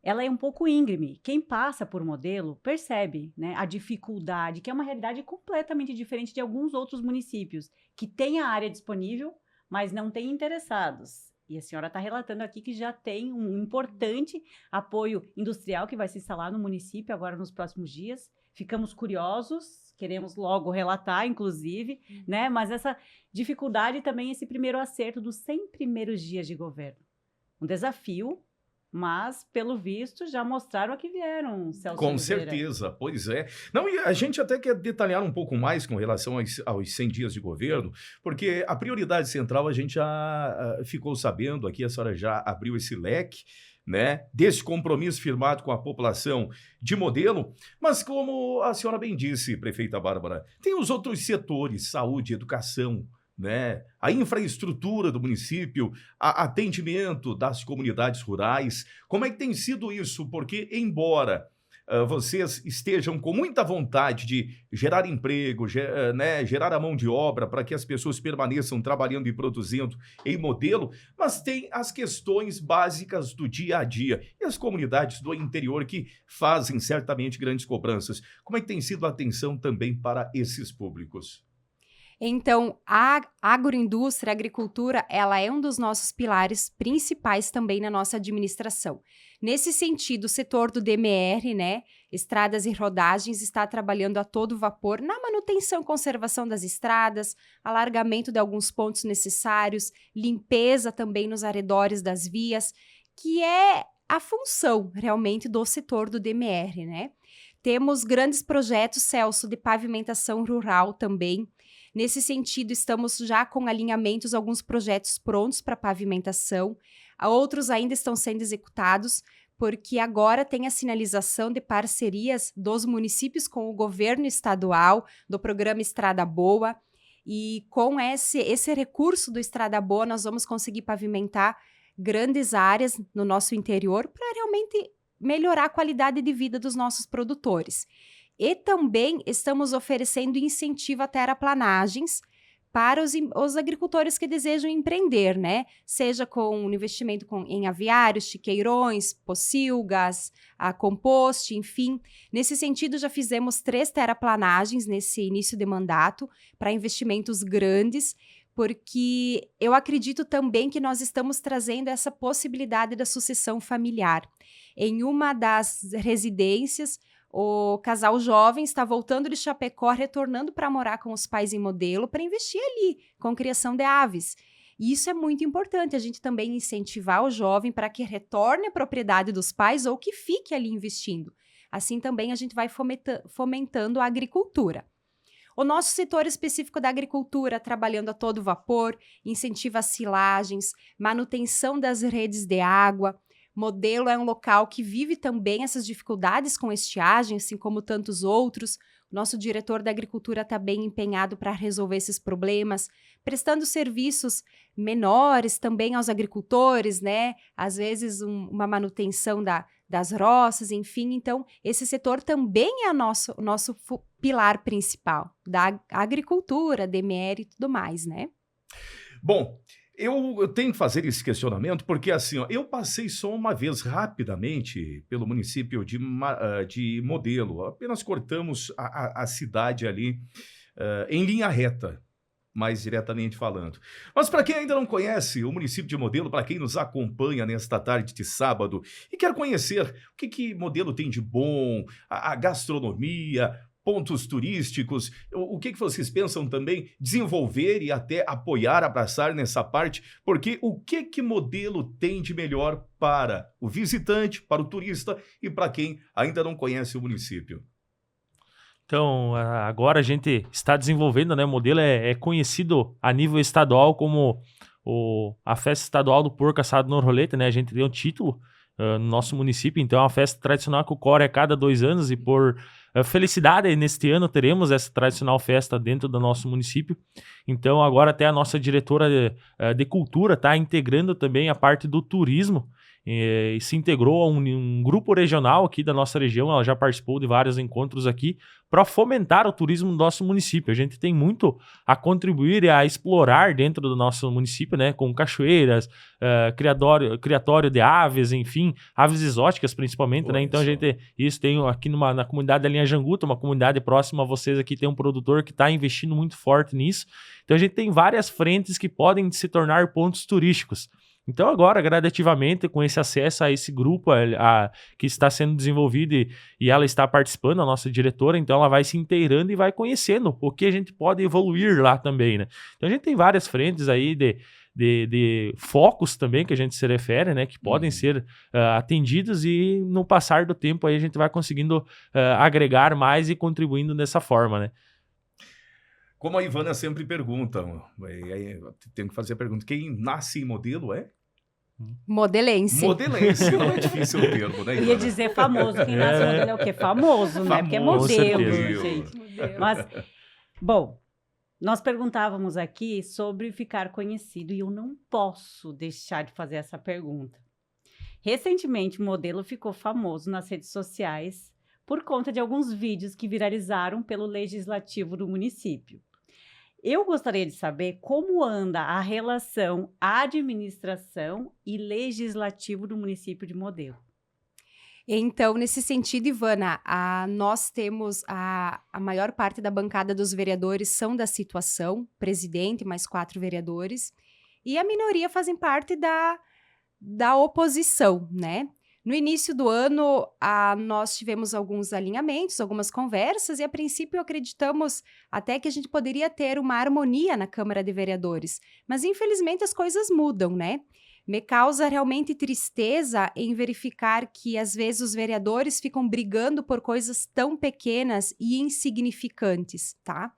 Ela é um pouco íngreme. Quem passa por Modelo percebe, né, a dificuldade, que é uma realidade completamente diferente de alguns outros municípios, que tem a área disponível, mas não tem interessados. E a senhora está relatando aqui que já tem um importante apoio industrial que vai se instalar no município agora nos próximos dias. Ficamos curiosos, queremos logo relatar, inclusive, né? Mas essa dificuldade também, esse primeiro acerto dos 100 primeiros dias de governo. Um desafio, mas, pelo visto, já mostraram a que vieram, Celso Com Oliveira. certeza, pois é. Não, e a gente até quer detalhar um pouco mais com relação aos 100 dias de governo, porque a prioridade central a gente já ficou sabendo aqui, a senhora já abriu esse leque, né, desse compromisso firmado com a população de Modelo, mas como a senhora bem disse, prefeita Bárbara, tem os outros setores, saúde, educação, né? A infraestrutura do município, atendimento das comunidades rurais. Como é que tem sido isso? Porque, embora vocês estejam com muita vontade de gerar emprego, né, gerar a mão de obra para que as pessoas permaneçam trabalhando e produzindo em Modelo, mas tem as questões básicas do dia a dia e as comunidades do interior que fazem certamente grandes cobranças. Como é que tem sido a atenção também para esses públicos? Então, a agroindústria, a agricultura, ela é um dos nossos pilares principais também na nossa administração. Nesse sentido, o setor do DMR, né, estradas e rodagens, está trabalhando a todo vapor na manutenção e conservação das estradas, alargamento de alguns pontos necessários, limpeza também nos arredores das vias, que é a função realmente do setor do DMR, né? Temos grandes projetos, Celso, de pavimentação rural também. Nesse sentido, estamos já com alinhamentos, alguns projetos prontos para pavimentação, outros ainda estão sendo executados, porque agora tem a sinalização de parcerias dos municípios com o governo estadual, do programa Estrada Boa, e com esse recurso do Estrada Boa, nós vamos conseguir pavimentar grandes áreas no nosso interior para realmente melhorar a qualidade de vida dos nossos produtores. E também estamos oferecendo incentivo a terraplanagens para os agricultores que desejam empreender, né? Seja com investimento em aviários, chiqueirões, pocilgas, compost, enfim. Nesse sentido, já fizemos 3 terraplanagens nesse início de mandato para investimentos grandes, porque eu acredito também que nós estamos trazendo essa possibilidade da sucessão familiar. Em uma das residências, o casal jovem está voltando de Chapecó, retornando para morar com os pais em Modelo, para investir ali, com criação de aves. E isso é muito importante, a gente também incentivar o jovem para que retorne à propriedade dos pais ou que fique ali investindo. Assim também a gente vai fomentando a agricultura. O nosso setor específico da agricultura, trabalhando a todo vapor, incentiva as silagens, manutenção das redes de água. Modelo é um local que vive também essas dificuldades com estiagem, assim como tantos outros. O nosso diretor da agricultura está bem empenhado para resolver esses problemas, prestando serviços menores também aos agricultores, né? Às vezes uma manutenção das roças, enfim. Então, esse setor também é o nosso pilar principal da agricultura, DMR e tudo mais, né? Bom, Eu tenho que fazer esse questionamento porque, assim, ó, eu passei só uma vez rapidamente pelo município de Modelo. Apenas cortamos a cidade ali em linha reta, mais diretamente falando. Mas para quem ainda não conhece o município de Modelo, para quem nos acompanha nesta tarde de sábado e quer conhecer o que Modelo tem de bom, a gastronomia, pontos turísticos, o que vocês pensam também desenvolver e até apoiar, abraçar nessa parte, porque o que Modelo tem de melhor para o visitante, para o turista e para quem ainda não conhece o município? Então, agora a gente está desenvolvendo, né? O Modelo é conhecido a nível estadual como a Festa Estadual do Porco Assado no Roleta, né? A gente deu um título no nosso município, então é uma festa tradicional que ocorre a cada 2 anos e por felicidade, neste ano teremos essa tradicional festa dentro do nosso município. Então, agora até a nossa diretora de cultura está integrando também a parte do turismo e se integrou a um grupo regional aqui da nossa região. Ela já participou de vários encontros aqui para fomentar o turismo do nosso município. A gente tem muito a contribuir e a explorar dentro do nosso município, né, com cachoeiras, criatório de aves, enfim, aves exóticas principalmente, né? Então a gente tem aqui na comunidade da Linha Janguta, uma comunidade próxima a vocês aqui, tem um produtor que está investindo muito forte nisso. Então a gente tem várias frentes que podem se tornar pontos turísticos. Então agora, gradativamente, com esse acesso a esse grupo que está sendo desenvolvido e ela está participando, a nossa diretora, então ela vai se inteirando e vai conhecendo o que a gente pode evoluir lá também, né? Então a gente tem várias frentes aí de focos também que a gente se refere, né, que podem ser atendidos e no passar do tempo aí a gente vai conseguindo agregar mais e contribuindo dessa forma, né? Como a Ivana sempre pergunta, tenho que fazer a pergunta, quem nasce em Modelo é? Modelense. Modelense, não é difícil o termo, né, Ivana? Ia dizer famoso, quem nasce em Modelo é o quê? Famoso, né? Porque é modelo, gente. Mas, bom, nós perguntávamos aqui sobre ficar conhecido e eu não posso deixar de fazer essa pergunta. Recentemente, o Modelo ficou famoso nas redes sociais por conta de alguns vídeos que viralizaram pelo legislativo do município. Eu gostaria de saber como anda a relação administração e legislativo do município de Modelo. Então, nesse sentido, Ivana, nós temos a maior parte da bancada dos vereadores são da situação, presidente mais 4 vereadores, e a minoria fazem parte da oposição, né? No início do ano, nós tivemos alguns alinhamentos, algumas conversas, e a princípio acreditamos até que a gente poderia ter uma harmonia na Câmara de Vereadores. Mas, infelizmente, as coisas mudam, né? Me causa realmente tristeza em verificar que, às vezes, os vereadores ficam brigando por coisas tão pequenas e insignificantes, tá?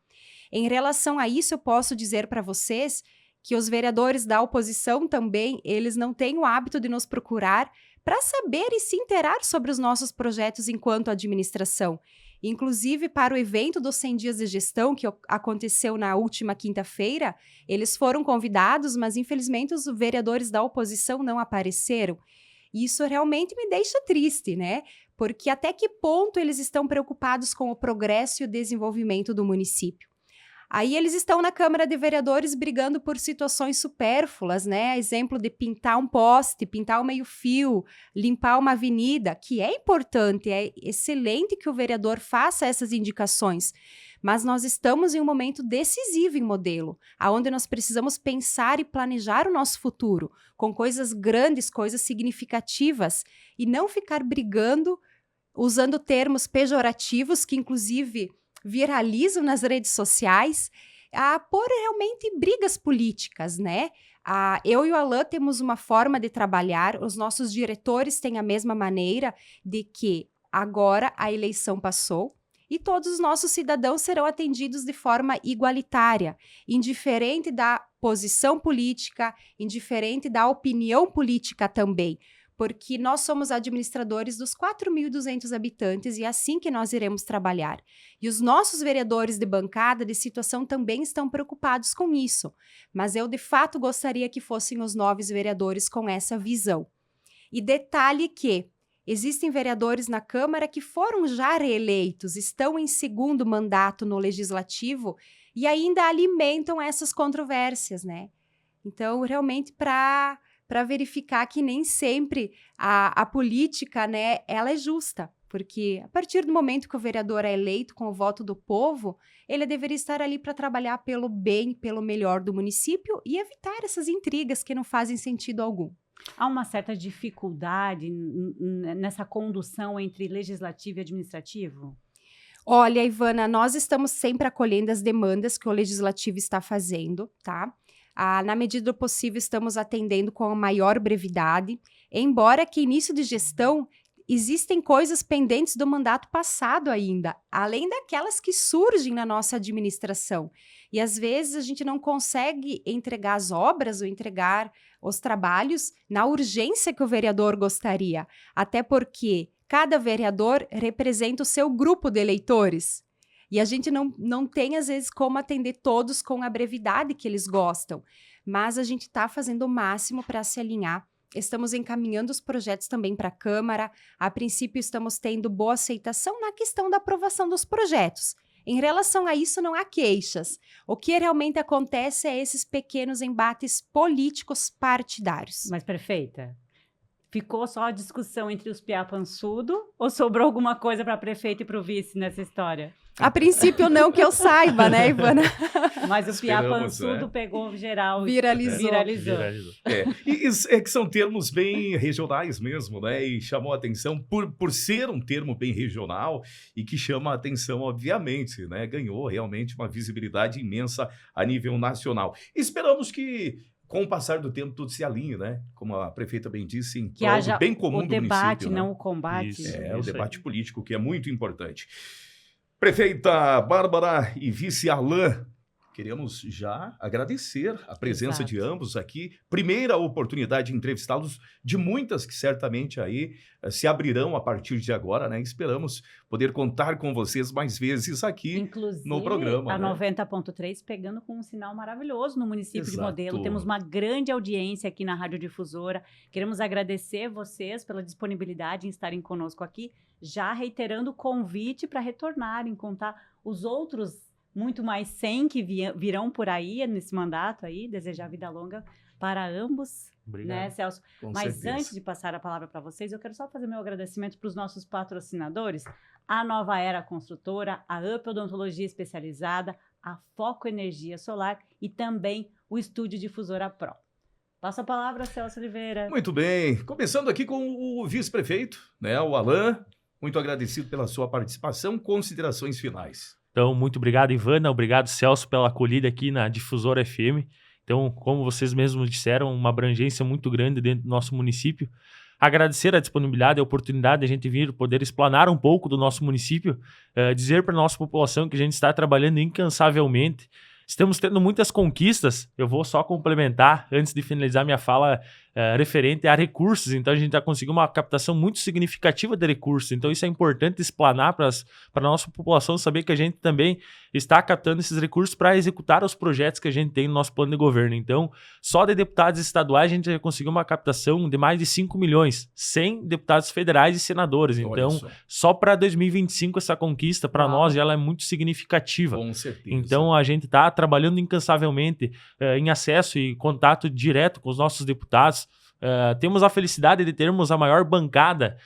Em relação a isso, eu posso dizer para vocês que os vereadores da oposição também, eles não têm o hábito de nos procurar para saber e se inteirar sobre os nossos projetos enquanto administração. Inclusive, para o evento dos 100 dias de gestão, que aconteceu na última quinta-feira, eles foram convidados, mas infelizmente os vereadores da oposição não apareceram. Isso realmente me deixa triste, né? Porque até que ponto eles estão preocupados com o progresso e o desenvolvimento do município? Aí eles estão na Câmara de Vereadores brigando por situações supérfluas, né? Exemplo de pintar um poste, pintar um meio-fio, limpar uma avenida, que é importante, é excelente que o vereador faça essas indicações. Mas nós estamos em um momento decisivo em Modelo, onde nós precisamos pensar e planejar o nosso futuro, com coisas grandes, coisas significativas, e não ficar brigando, usando termos pejorativos que, inclusive, viralizam nas redes sociais, por realmente brigas políticas, né? Eu e o Alain temos uma forma de trabalhar, os nossos diretores têm a mesma maneira de que agora a eleição passou e todos os nossos cidadãos serão atendidos de forma igualitária, indiferente da posição política, indiferente da opinião política também, porque nós somos administradores dos 4.200 habitantes e é assim que nós iremos trabalhar. E os nossos vereadores de bancada de situação também estão preocupados com isso, mas eu de fato gostaria que fossem os novos vereadores com essa visão. E detalhe que existem vereadores na Câmara que foram já reeleitos, estão em segundo mandato no Legislativo e ainda alimentam essas controvérsias, né? Então, realmente, para verificar que nem sempre a política, né, ela é justa. Porque a partir do momento que o vereador é eleito com o voto do povo, ele deveria estar ali para trabalhar pelo bem, pelo melhor do município e evitar essas intrigas que não fazem sentido algum. Há uma certa dificuldade nessa condução entre legislativo e administrativo? Olha, Ivana, nós estamos sempre acolhendo as demandas que o legislativo está fazendo, tá? Na medida do possível, estamos atendendo com a maior brevidade, embora que início de gestão existem coisas pendentes do mandato passado ainda, além daquelas que surgem na nossa administração. E às vezes a gente não consegue entregar as obras ou entregar os trabalhos na urgência que o vereador gostaria, até porque cada vereador representa o seu grupo de eleitores. E a gente não tem, às vezes, como atender todos com a brevidade que eles gostam. Mas a gente está fazendo o máximo para se alinhar. Estamos encaminhando os projetos também para a Câmara. A princípio, estamos tendo boa aceitação na questão da aprovação dos projetos. Em relação a isso, não há queixas. O que realmente acontece é esses pequenos embates políticos partidários. Mas, prefeita, ficou só a discussão entre os piapançudo ou sobrou alguma coisa para prefeito e para o vice nessa história? A princípio, não que eu saiba, né, Ivana? Mas o Esperamos, piapançudo né? pegou geral. Viralizou. É que são termos bem regionais mesmo, né? E chamou a atenção por ser um termo bem regional e que chama a atenção, obviamente, né? Ganhou realmente uma visibilidade imensa a nível nacional. Esperamos que, com o passar do tempo, tudo se alinhe, né? Como a prefeita bem disse, em Que prol haja do bem comum o do debate, município, né? não o combate. Isso. É, o Isso debate aí. político, que é muito importante. Prefeita Bárbara e vice Alain, queremos já agradecer a presença Exato. de ambos aqui. Primeira oportunidade de entrevistá-los, de muitas que certamente aí se abrirão a partir de agora, né? Esperamos poder contar com vocês mais vezes aqui. Inclusive, no programa, a né? 90.3 pegando com um sinal maravilhoso no município de Exato. Modelo. Temos uma grande audiência aqui na Radiodifusora. Queremos agradecer vocês pela disponibilidade em estarem conosco aqui, já reiterando o convite para retornarem, contar os outros muito mais 100 que virão por aí nesse mandato aí, desejar vida longa para ambos, Obrigado. né, Celso? Com Mas certeza. antes de passar a palavra para vocês, eu quero só fazer meu agradecimento para os nossos patrocinadores, a Nova Era Construtora, a Up Odontologia Especializada, a Foco Energia Solar e também o Estúdio Difusora Pro. Passo a palavra, Celso Oliveira. Muito bem. Começando aqui com o vice-prefeito, né? O Alain. Muito agradecido pela sua participação. Considerações finais. Então, muito obrigado, Ivana. Obrigado, Celso, pela acolhida aqui na Difusora FM. Então, como vocês mesmos disseram, uma abrangência muito grande dentro do nosso município. Agradecer a disponibilidade, a oportunidade de a gente vir poder explanar um pouco do nosso município, dizer para a nossa população que a gente está trabalhando incansavelmente. Estamos tendo muitas conquistas. Eu vou só complementar, antes de finalizar minha fala, referente a recursos. Então, a gente já conseguiu uma captação muito significativa de recursos. Então, isso é importante explanar para a nossa população saber que a gente também está captando esses recursos para executar os projetos que a gente tem no nosso plano de governo. Então, só de deputados estaduais, a gente já conseguiu uma captação de mais de 5 milhões, sem deputados federais e senadores. Olha Então, só para 2025, essa conquista, para nós, ela é muito significativa. Com certeza. Então, a gente está trabalhando incansavelmente em acesso e contato direto com os nossos deputados. Temos a felicidade de termos a maior bancada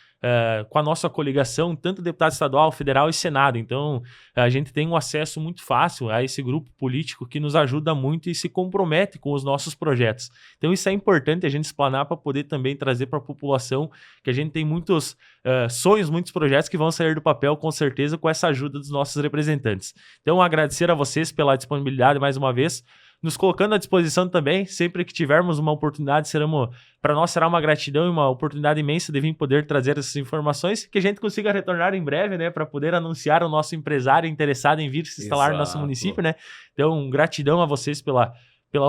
com a nossa coligação, tanto deputado estadual, federal e Senado. Então, a gente tem um acesso muito fácil a esse grupo político que nos ajuda muito e se compromete com os nossos projetos. Então, isso é importante a gente explanar para poder também trazer para a população que a gente tem muitos sonhos, muitos projetos que vão sair do papel, com certeza, com essa ajuda dos nossos representantes. Então, agradecer a vocês pela disponibilidade mais uma vez, nos colocando à disposição também, sempre que tivermos uma oportunidade, para nós será uma gratidão e uma oportunidade imensa de vir poder trazer essas informações, que a gente consiga retornar em breve, né, para poder anunciar o nosso empresário interessado em vir se instalar no nosso município, né? Então, gratidão a vocês pela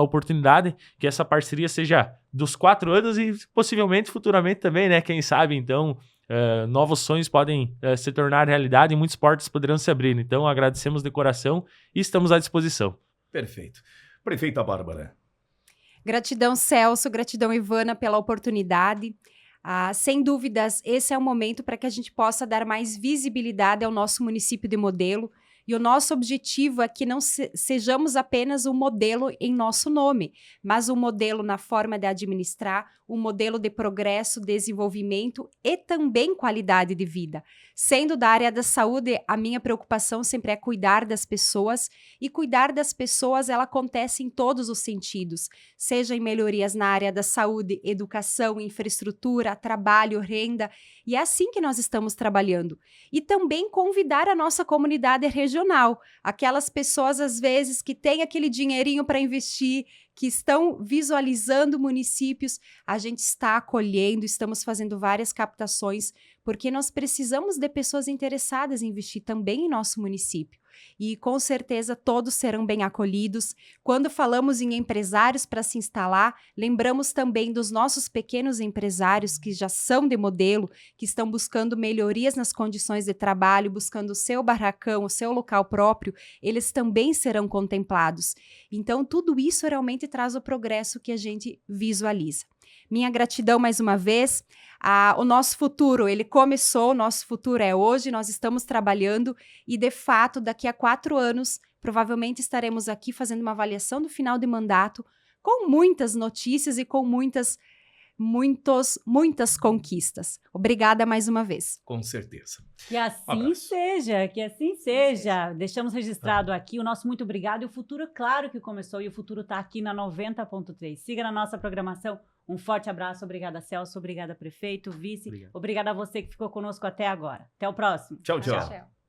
oportunidade, que essa parceria seja dos 4 anos e possivelmente futuramente também, né? Quem sabe, então, novos sonhos podem se tornar realidade e muitas portas poderão se abrir. Então, agradecemos de coração e estamos à disposição. Perfeito. Prefeita Bárbara. Gratidão, Celso, gratidão, Ivana, pela oportunidade. Sem dúvidas, esse é o momento para que a gente possa dar mais visibilidade ao nosso município de Modelo, E o nosso objetivo é que não sejamos apenas um modelo em nosso nome, mas um modelo na forma de administrar, um modelo de progresso, desenvolvimento e também qualidade de vida. Sendo da área da saúde, a minha preocupação sempre é cuidar das pessoas, e cuidar das pessoas ela acontece em todos os sentidos, seja em melhorias na área da saúde, educação, infraestrutura, trabalho, renda, e é assim que nós estamos trabalhando. E também convidar a nossa comunidade regional, aquelas pessoas às vezes que têm aquele dinheirinho para investir, que estão visualizando municípios, a gente está acolhendo, estamos fazendo várias captações, porque nós precisamos de pessoas interessadas em investir também em nosso município. E com certeza todos serão bem acolhidos. Quando falamos em empresários para se instalar, lembramos também dos nossos pequenos empresários que já são de modelo, que estão buscando melhorias nas condições de trabalho, buscando o seu barracão, o seu local próprio, eles também serão contemplados. Então, tudo isso realmente traz o progresso que a gente visualiza. Minha gratidão mais uma vez. O nosso futuro, ele começou, o nosso futuro é hoje, nós estamos trabalhando e, de fato, daqui a 4 anos, provavelmente estaremos aqui fazendo uma avaliação do final de mandato com muitas notícias e com muitas conquistas. Obrigada mais uma vez. Com certeza. Que assim seja, que assim seja. Deixamos registrado aqui o nosso muito obrigado, e o futuro, claro que começou, e o futuro está aqui na 90.3. Siga na nossa programação. Um forte abraço, obrigada Celso, obrigada prefeito, vice, obrigada a você que ficou conosco até agora. Até o próximo. Tchau, tchau. Tchau.